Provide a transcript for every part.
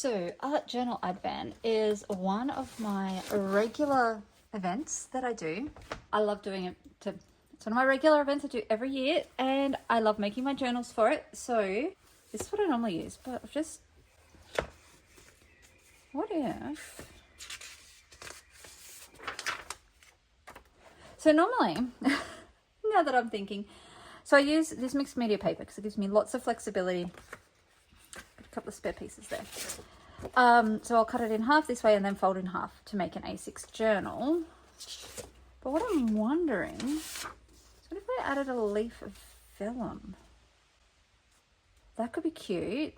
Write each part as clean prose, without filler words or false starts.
So Art Journal Advent is one of my regular events that I do. I love doing it. It's one of my regular events I do every year, and I love making my journals for it. So this is what I normally use, but I've just... What if... So normally, now that I'm thinking, so I use this mixed media paper because it gives me lots of flexibility. Got a couple of spare pieces there. So I'll cut it in half this way and then fold in half to make an A6 journal. But what I'm wondering is, what if I added a leaf of vellum? That could be cute.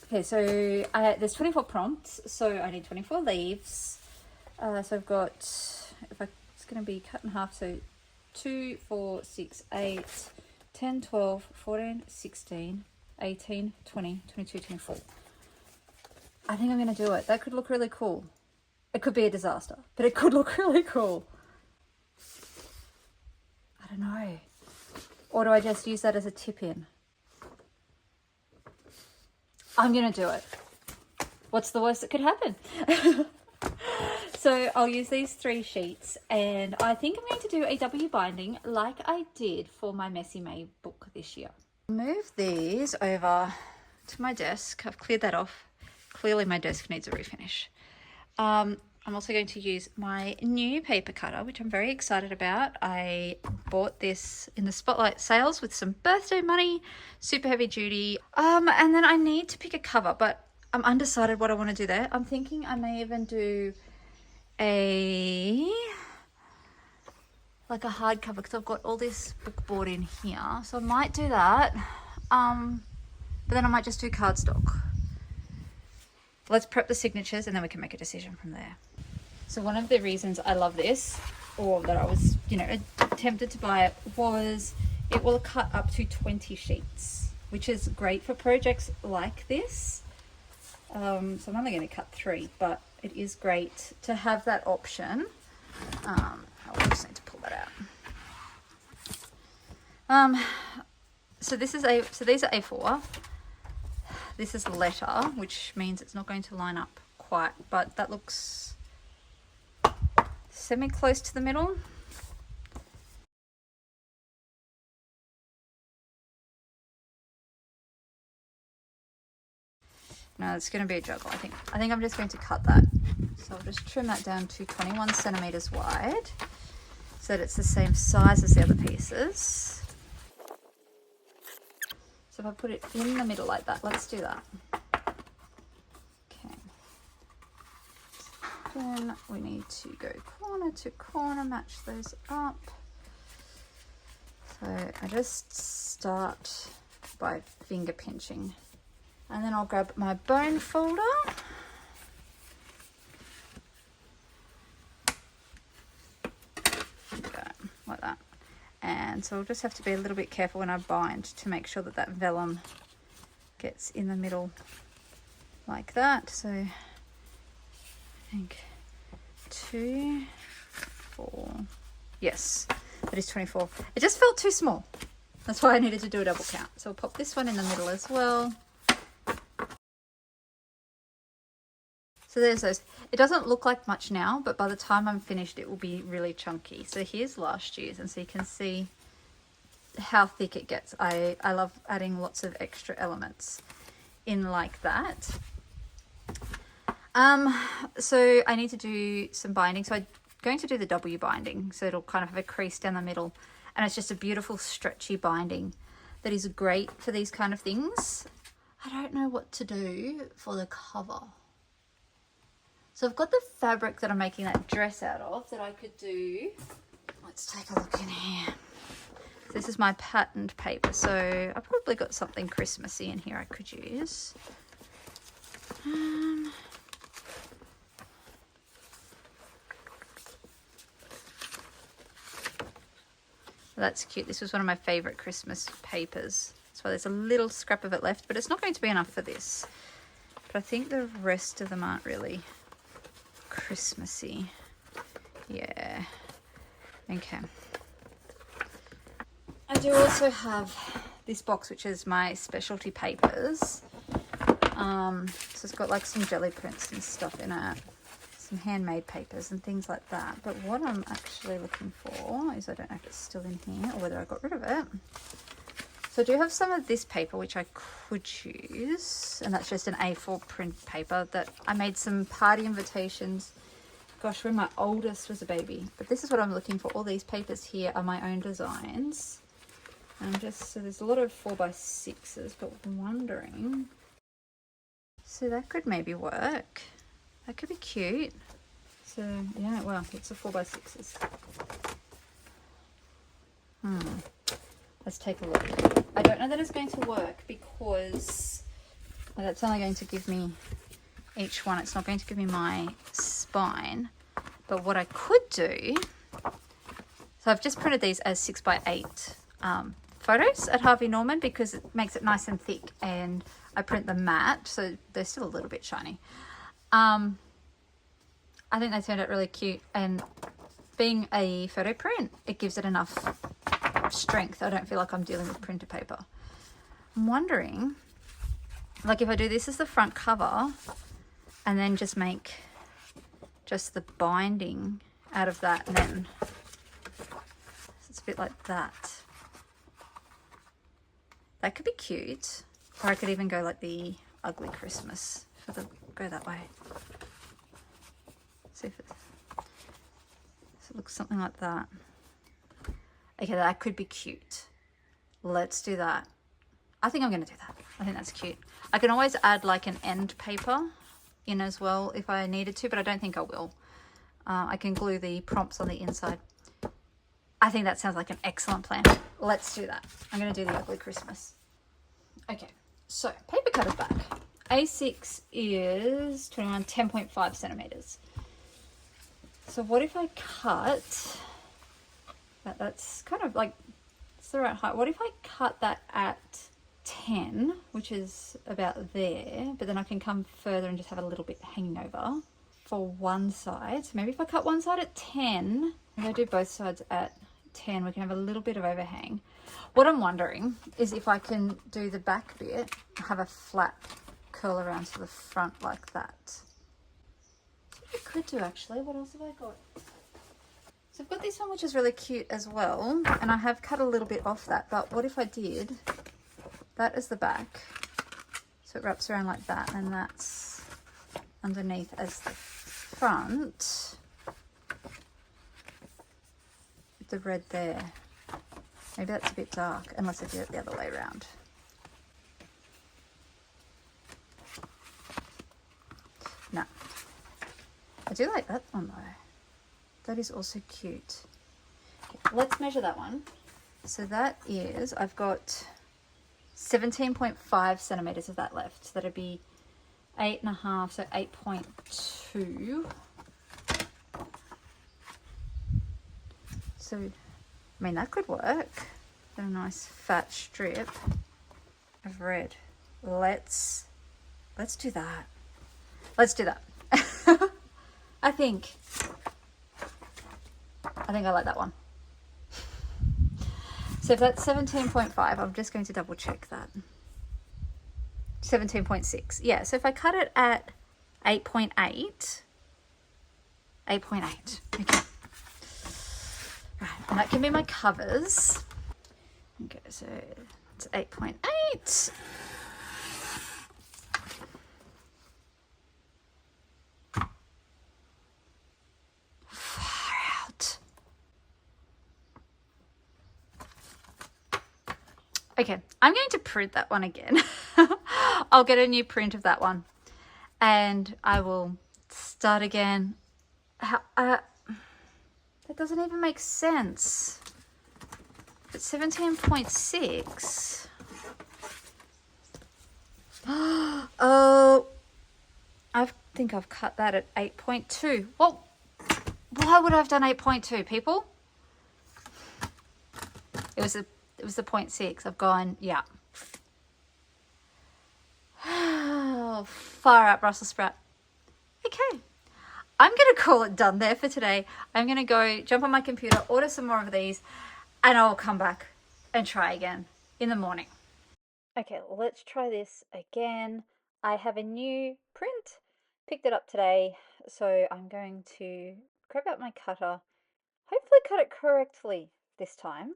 Okay, so there's 24 prompts, so I need 24 leaves. So I've got, it's going to be cut in half, so 2, 4, 6, 8, 10, 12, 14, 16, 18, 20, 22, 24. I think I'm going to do it. That could look really cool. It could be a disaster, but it could look really cool. I don't know. Or do I just use that as a tip-in? I'm going to do it. What's the worst that could happen? So I'll use these 3 sheets, and I think I'm going to do a W binding like I did for my Messy May book this year. Move these over to my desk. I've cleared that off. Clearly my desk needs a refinish. I'm also going to use my new paper cutter, which I'm very excited about. I bought this in the Spotlight sales with some birthday money, super heavy duty. And then I need to pick a cover, but I'm undecided what I want to do there. I'm thinking I may even do like a hardcover because I've got all this book board in here. So I might do that. But then I might just do cardstock. Let's prep the signatures and then we can make a decision from there. So one of the reasons I love this, or that I was, tempted to buy it, was it will cut up to 20 sheets, which is great for projects like this. So I'm only going to cut 3, but it is great to have that option. I just need to pull that out. So these are A4. This is letter, which means it's not going to line up quite, but that looks semi-close to the middle. No, it's going to be a juggle, I think. I think I'm just going to cut that. So I'll just trim that down to 21 centimeters wide so that it's the same size as the other pieces. So if I put it in the middle like that, let's do that. Okay. Then we need to go corner to corner, match those up. So I just start by finger pinching. And then I'll grab my bone folder. Go, like that. And so I'll just have to be a little bit careful when I bind to make sure that that vellum gets in the middle like that. So I think 2, 4, yes, that is 24. It just felt too small. That's why I needed to do a double count. So I'll pop this one in the middle as well. So there's those. It doesn't look like much now, but by the time I'm finished, it will be really chunky. So here's last year's, and so you can see how thick it gets. I love adding lots of extra elements in like that. So I need to do some binding. So I'm going to do the W binding. So it'll kind of have a crease down the middle, and it's just a beautiful stretchy binding that is great for these kind of things. I don't know what to do for the cover. So I've got the fabric that I'm making that dress out of that I could do. Let's take a look in here. So this is my patterned paper. So I've probably got something Christmassy in here I could use. That's cute. This was one of my favorite Christmas papers. So there's a little scrap of it left, but it's not going to be enough for this. But I think the rest of them aren't really Christmassy. Yeah. Okay. I do also have this box, which is my specialty papers. So it's got like some jelly prints and stuff in it, some handmade papers and things like that. But what I'm actually looking for is, I don't know if it's still in here or whether I got rid of it. So I do have some of this paper which I could use, and that's just an A4 print paper that I made some party invitations. Gosh, when my oldest was a baby. But this is what I'm looking for. All these papers here are my own designs. And just, so there's a lot of 4x6s, but I'm wondering. So that could maybe work. That could be cute. So yeah, well, it's a 4x6s. Let's take a look. I don't know that it's going to work because that's only going to give me each one. It's not going to give me my spine. But what I could do, so I've just printed these as 6x8 photos at Harvey Norman because it makes it nice and thick, and I print them matte, so they're still a little bit shiny. I think they turned out really cute, and being a photo print, it gives it enough strength. I don't feel like I'm dealing with printer paper. I'm wondering, like, if I do this as the front cover and then just make just the binding out of that, and then it's a bit like that. That could be cute. Or I could even go like the ugly Christmas for the, go that way. See if it, so it looks something like that. Okay, that could be cute. Let's do that. I think I'm going to do that. I think that's cute. I can always add like an end paper in as well if I needed to, but I don't think I will. I can glue the prompts on the inside. I think that sounds like an excellent plan. Let's do that. I'm going to do the ugly Christmas. Okay, so paper cutters back. A6 is 10.5 centimeters. So what if I cut, that's kind of like, it's the right height. What if I cut that at 10, which is about there, but then I can come further and just have a little bit hanging over for one side. So maybe if I cut one side at 10, if I do both sides at 10, we can have a little bit of overhang. What I'm wondering is if I can do the back bit, have a flat curl around to the front like that. That's what I could do actually. What else have I got? So I've got this one which is really cute as well, and I have cut a little bit off that, but what if I did that as the back, so it wraps around like that, and that's underneath as the front, with the red there. Maybe that's a bit dark, unless I do it the other way around. No, I do like that one though. That is also cute. Okay, let's measure that one. So that is, I've got 17.5 centimeters of that left. So that'd be 8.5, so 8.2. So, I mean, that could work. Got a nice fat strip of red. Let's do that. Let's do that. I think I like that one. So if that's 17.5, I'm just going to double check that. 17.6. Yeah, so if I cut it at 8.8, 8.8. Okay. Right, and that can be my covers. Okay, so it's 8.8. Far out. Okay, I'm going to print that one again. I'll get a new print of that one and I will start again. That doesn't even make sense. But 17.6. Oh, I think I've cut that at 8.2. Well, why would I have done 8.2, people? It was the 0.6. I've gone, yeah. Oh, far out, Brussels sprout. Okay. I'm going to call it done there for today. I'm going to go jump on my computer, order some more of these, and I'll come back and try again in the morning. Okay, let's try this again. I have a new print, picked it up today, so I'm going to grab out my cutter, hopefully cut it correctly this time.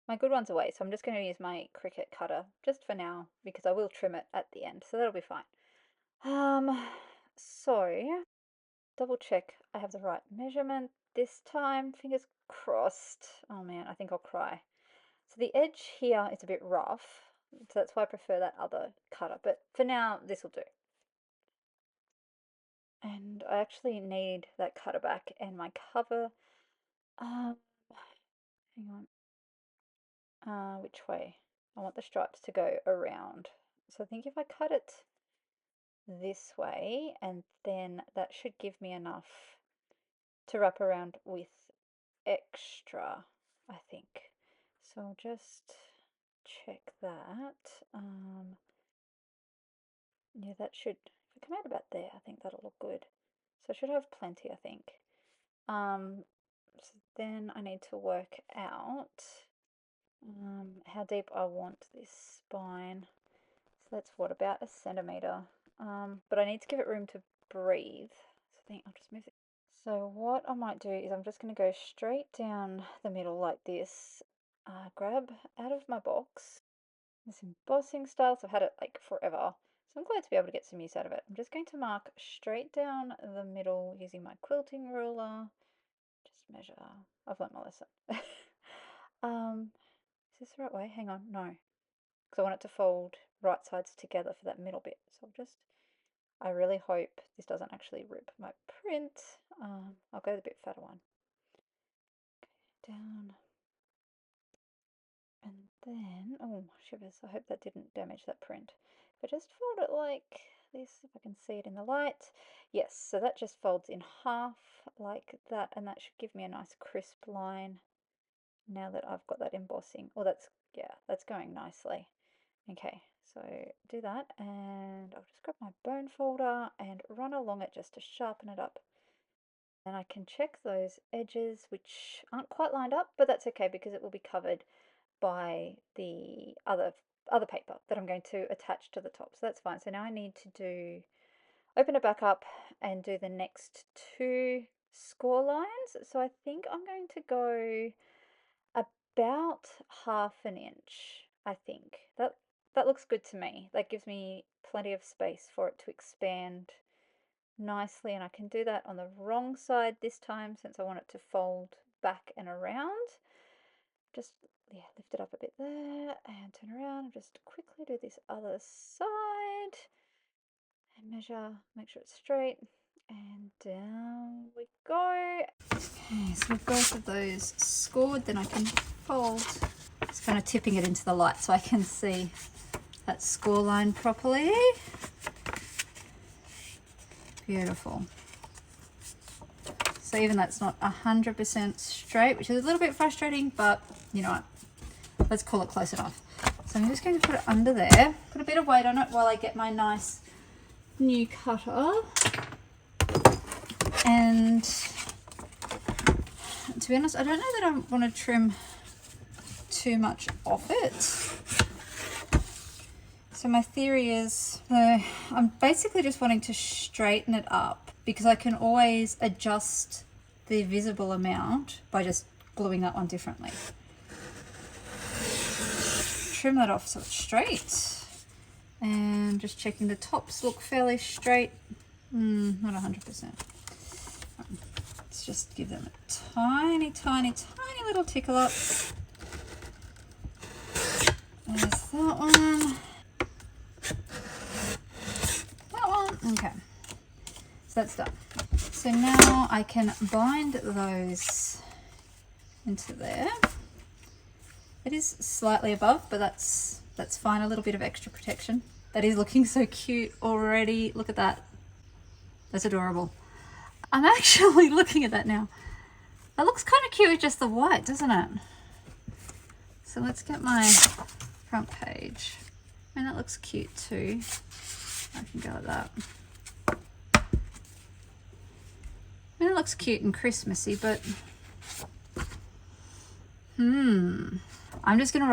My good one's away, so I'm just going to use my Cricut cutter just for now because I will trim it at the end, so that'll be fine. So double check I have the right measurement this time. Fingers crossed. Oh man, I think I'll cry. So the edge here is a bit rough, so that's why I prefer that other cutter. But for now, this will do. And I actually need that cutter back and my cover. Hang on. Which way? I want the stripes to go around. So I think if I cut it this way, and then that should give me enough to wrap around with extra, I think. So I'll just check that. Yeah, that should, if I come out about there, I think that'll look good. So I should have plenty, I think. So then I need to work out how deep I want this spine. So that's what, about a centimetre. But I need to give it room to breathe. So I think I'll just move it. So what I might do is I'm just going to go straight down the middle like this. Grab out of my box this embossing style. So I've had it like forever. So I'm glad to be able to get some use out of it. I'm just going to mark straight down the middle using my quilting ruler. Just measure. I've learnt my lesson. Is this the right way? Hang on. No. Because I want it to fold right sides together for that middle bit. So I really hope this doesn't actually rip my print. I'll go the bit fatter one. Down. And then, oh, shivers. I hope that didn't damage that print. But just fold it like this, if I can see it in the light. Yes, so that just folds in half like that, and that should give me a nice crisp line now that I've got that embossing. Oh, that's going nicely. Okay, so do that, and I'll just grab my bone folder and run along it just to sharpen it up. Then I can check those edges, which aren't quite lined up, but that's okay because it will be covered by the other paper that I'm going to attach to the top. So that's fine. So now I need to open it back up and do the next two score lines. So I think I'm going to go about 1/2 inch, I think. That looks good to me. That gives me plenty of space for it to expand nicely, and I can do that on the wrong side this time since I want it to fold back and around. Just, yeah, lift it up a bit there and turn around and just quickly do this other side and measure, make sure it's straight, and down we go. Okay, so with both of those scored, then I can fold. Just kind of tipping it into the light so I can see that score line properly. Beautiful. So even that's not 100% straight, which is a little bit frustrating, but you know what? Let's call it close enough. So I'm just going to put it under there, put a bit of weight on it while I get my nice new cutter. And to be honest, I don't know that I want to trim too much off it. So my theory is, I'm basically just wanting to straighten it up because I can always adjust the visible amount by just gluing that one differently. Trim that off so it's straight. And just checking the tops look fairly straight. Not 100%. Let's just give them a tiny, tiny, tiny little tickle up. There's that one. That one. Okay. So that's done. So now I can bind those into there. It is slightly above, but that's fine. A little bit of extra protection. That is looking so cute already. Look at that. That's adorable. I'm actually looking at that now. That looks kind of cute with just the white, doesn't it? So let's get my front page. And that looks cute too. I can go with that. I mean, it looks cute and Christmassy, but I'm just gonna